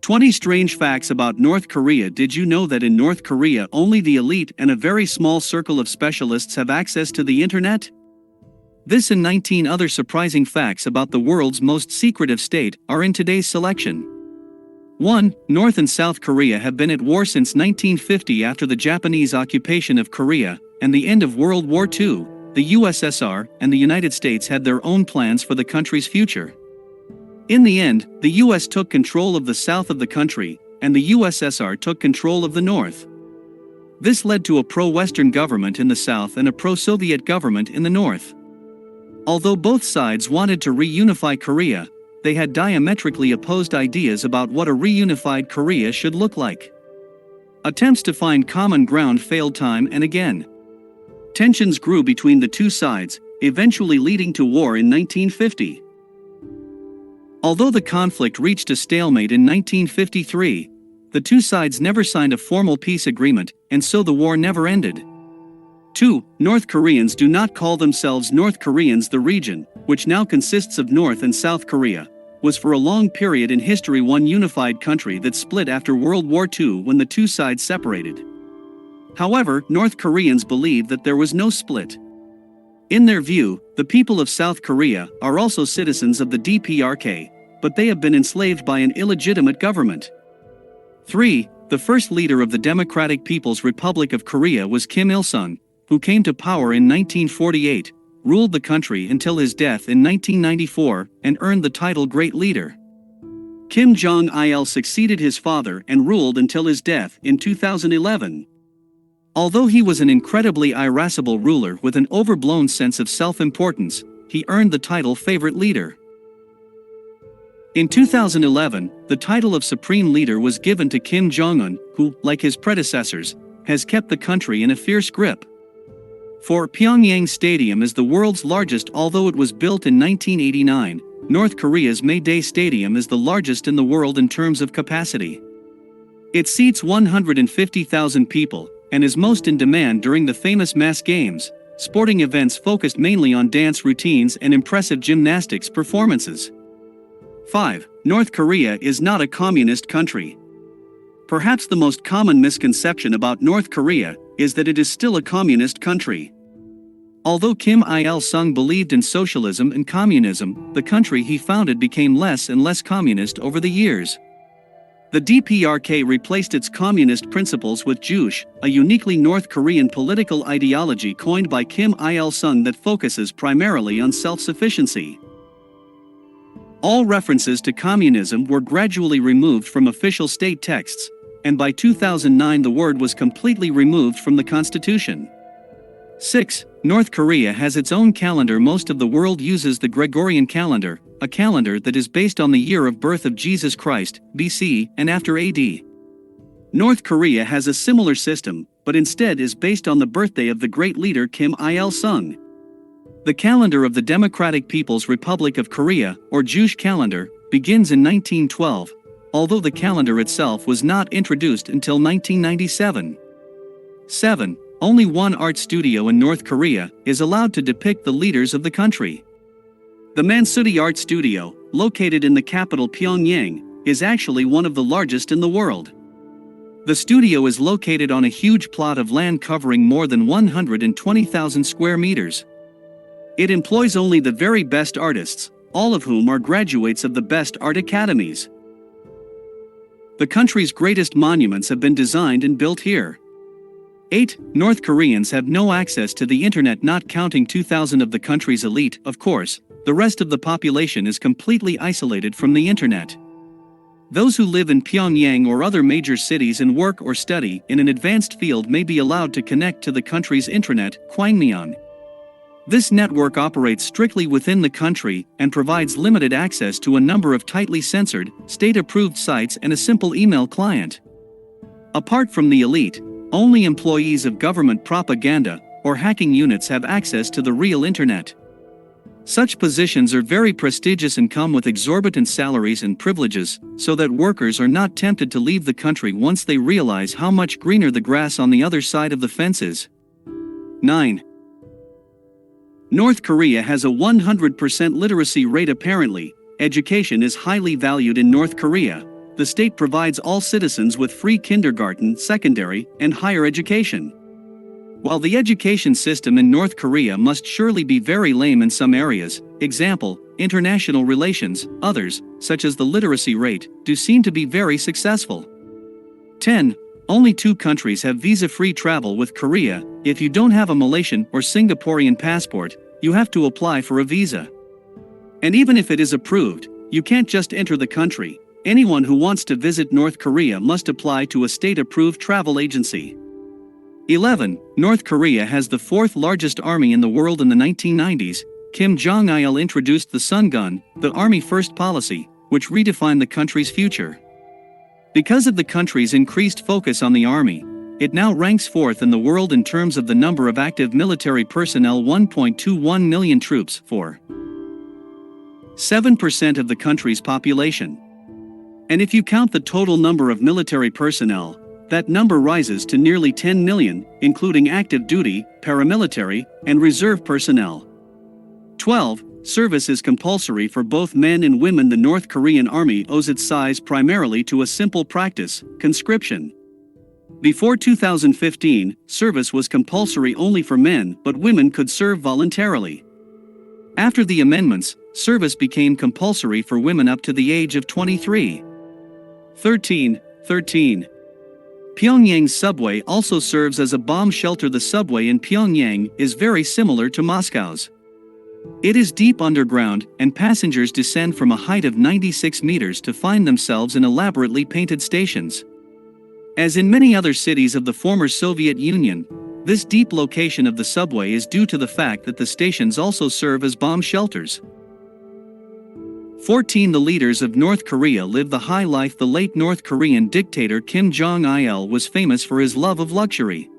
20 strange facts about North Korea. Did you know that in North Korea only the elite and a very small circle of specialists have access to the internet? This and 19 other surprising facts about the world's most secretive state are in today's selection. 1. North and South Korea have been at war since 1950 after the Japanese occupation of Korea and the end of World War II. The USSR and the United States had their own plans for the country's future. In the end, the US took control of the south of the country, and the USSR took control of the north. This led to a pro-Western government in the south and a pro-Soviet government in the north. Although both sides wanted to reunify Korea, they had diametrically opposed ideas about what a reunified Korea should look like. Attempts to find common ground failed time and again. Tensions grew between the two sides, eventually leading to war in 1950. Although the conflict reached a stalemate in 1953, the two sides never signed a formal peace agreement, and so the war never ended. 2. North Koreans do not call themselves North Koreans. The region, which now consists of North and South Korea, was for a long period in history one unified country that split after World War II when the two sides separated. However, North Koreans believe that there was no split. In their view, the people of South Korea are also citizens of the DPRK, but they have been enslaved by an illegitimate government. 3. The first leader of the Democratic People's Republic of Korea was Kim Il-sung, who came to power in 1948, ruled the country until his death in 1994, and earned the title Great Leader. Kim Jong-il succeeded his father and ruled until his death in 2011. Although he was an incredibly irascible ruler with an overblown sense of self-importance, he earned the title Favorite Leader. In 2011, the title of Supreme Leader was given to Kim Jong-un, who, like his predecessors, has kept the country in a fierce grip. 4. Pyongyang Stadium is the world's largest. Although it was built in 1989, North Korea's Mayday Stadium is the largest in the world in terms of capacity. It seats 150,000 people, and is most in demand during the famous mass games, sporting events focused mainly on dance routines and impressive gymnastics performances. 5. North Korea is not a communist country. Perhaps the most common misconception about North Korea is that it is still a communist country. Although Kim Il-sung believed in socialism and communism, the country he founded became less and less communist over the years. The DPRK replaced its communist principles with Juche, a uniquely North Korean political ideology coined by Kim Il-sung that focuses primarily on self-sufficiency. All references to communism were gradually removed from official state texts, and by 2009 the word was completely removed from the constitution. 6. North Korea has its own calendar. Most of the world uses the Gregorian calendar, a calendar that is based on the year of birth of Jesus Christ, BC, and after AD. North Korea has a similar system, but instead is based on the birthday of the great leader Kim Il-sung. The calendar of the Democratic People's Republic of Korea, or Juche calendar, begins in 1912, although the calendar itself was not introduced until 1997. 7. Only one art studio in North Korea is allowed to depict the leaders of the country. The Mansudi Art Studio, located in the capital Pyongyang, is actually one of the largest in the world. The studio is located on a huge plot of land covering more than 120,000 square meters. It employs only the very best artists, all of whom are graduates of the best art academies. The country's greatest monuments have been designed and built here. 8. North Koreans have no access to the internet, not counting 2,000 of the country's elite. Of course, the rest of the population is completely isolated from the internet. Those who live in Pyongyang or other major cities and work or study in an advanced field may be allowed to connect to the country's intranet, Kwangmyeon. This network operates strictly within the country and provides limited access to a number of tightly censored, state-approved sites and a simple email client. Apart from the elite, only employees of government propaganda or hacking units have access to the real internet. Such positions are very prestigious and come with exorbitant salaries and privileges, so that workers are not tempted to leave the country once they realize how much greener the grass on the other side of the fence is. 9. North Korea has a 100% literacy rate. Apparently, education is highly valued in North Korea, the state provides all citizens with free kindergarten, secondary, and higher education. While the education system in North Korea must surely be very lame in some areas, example, international relations, others, such as the literacy rate, do seem to be very successful. 10. Only 2 countries have visa-free travel with Korea. If you don't have a Malaysian or Singaporean passport, you have to apply for a visa. And even if it is approved, you can't just enter the country. Anyone who wants to visit North Korea must apply to a state-approved travel agency. 11. North Korea has the 4th largest army in the world. In the 1990s, Kim Jong-il introduced the Sun Gun, the Army First policy, which redefined the country's future. Because of the country's increased focus on the army, it now ranks 4th in the world in terms of the number of active military personnel, 1.21 million troops, for 7% of the country's population. And if you count the total number of military personnel, that number rises to nearly 10 million, including active duty, paramilitary, and reserve personnel. 12. Service is compulsory for both men and women. The North Korean army owes its size primarily to a simple practice: conscription. Before 2015, service was compulsory only for men, but women could serve voluntarily. After the amendments, service became compulsory for women up to the age of 23. 13. Pyongyang's subway also serves as a bomb shelter. The subway in Pyongyang is very similar to Moscow's. It is deep underground, and passengers descend from a height of 96 meters to find themselves in elaborately painted stations. As in many other cities of the former Soviet Union, this deep location of the subway is due to the fact that the stations also serve as bomb shelters. 14. The leaders of North Korea live the high life. The late North Korean dictator Kim Jong-il was famous for his love of luxury.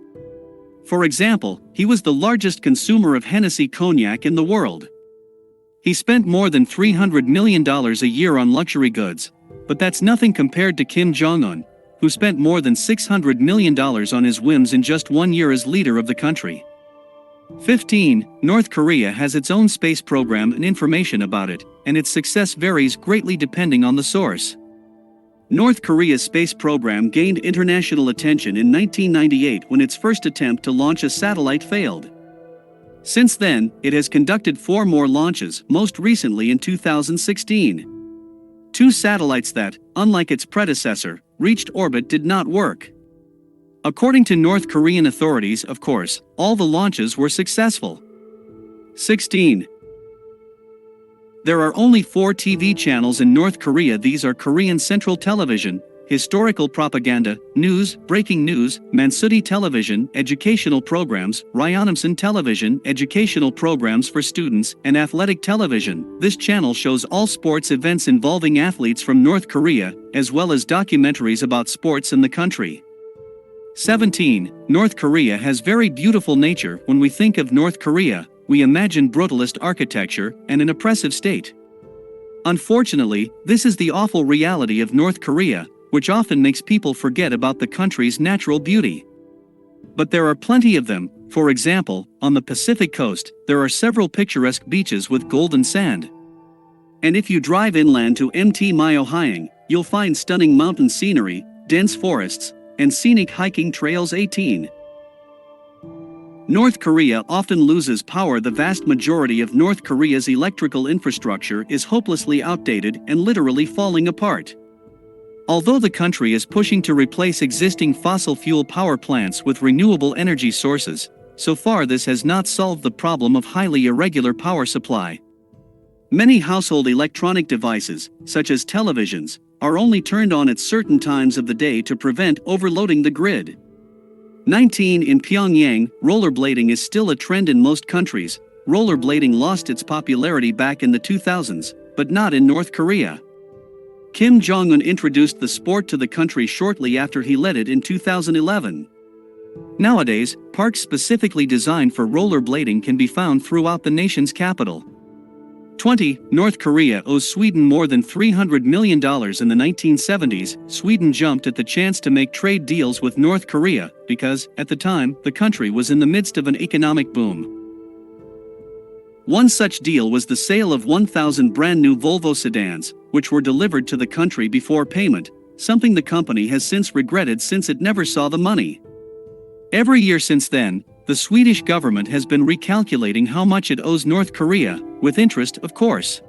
For example, he was the largest consumer of Hennessy cognac in the world. He spent more than $300 million a year on luxury goods, but that's nothing compared to Kim Jong-un, who spent more than $600 million on his whims in just 1 year as leader of the country. 15. North Korea has its own space program, and information about it, and its success varies greatly depending on the source. North Korea's space program gained international attention in 1998 when its first attempt to launch a satellite failed. Since then, it has conducted 4 more launches, most recently in 2016. 2 satellites that, unlike its predecessor, reached orbit did not work. According to North Korean authorities, of course, all the launches were successful. 16. There are only 4 TV channels in North Korea. These are Korean Central Television, historical propaganda, news, breaking news, Mansudi Television, educational programs, Ryonamsan Television, educational programs for students, and athletic television. This channel shows all sports events involving athletes from North Korea, as well as documentaries about sports in the country. 17. North Korea has very beautiful nature. When we think of North Korea, we imagine brutalist architecture and an oppressive state. Unfortunately, this is the awful reality of North Korea, which often makes people forget about the country's natural beauty. But there are plenty of them. For example, on the Pacific coast, there are several picturesque beaches with golden sand. And if you drive inland to Mt. Myohyang, you'll find stunning mountain scenery, dense forests, and scenic hiking trails. 18. North Korea often loses power. The vast majority of North Korea's electrical infrastructure is hopelessly outdated and literally falling apart. Although the country is pushing to replace existing fossil fuel power plants with renewable energy sources, so far this has not solved the problem of highly irregular power supply. Many household electronic devices, such as televisions, are only turned on at certain times of the day to prevent overloading the grid. 19. In Pyongyang, rollerblading is still a trend in most countries. Rollerblading lost its popularity back in the 2000s, but not in North Korea. Kim Jong-un introduced the sport to the country shortly after he led it in 2011. Nowadays, parks specifically designed for rollerblading can be found throughout the nation's capital. 20. North Korea owes Sweden more than $300 million. In the 1970s, Sweden jumped at the chance to make trade deals with North Korea because, at the time, the country was in the midst of an economic boom. One such deal was the sale of 1,000 brand new Volvo sedans, which were delivered to the country before payment, something the company has since regretted since it never saw the money. Every year since then, the Swedish government has been recalculating how much it owes North Korea, with interest, of course.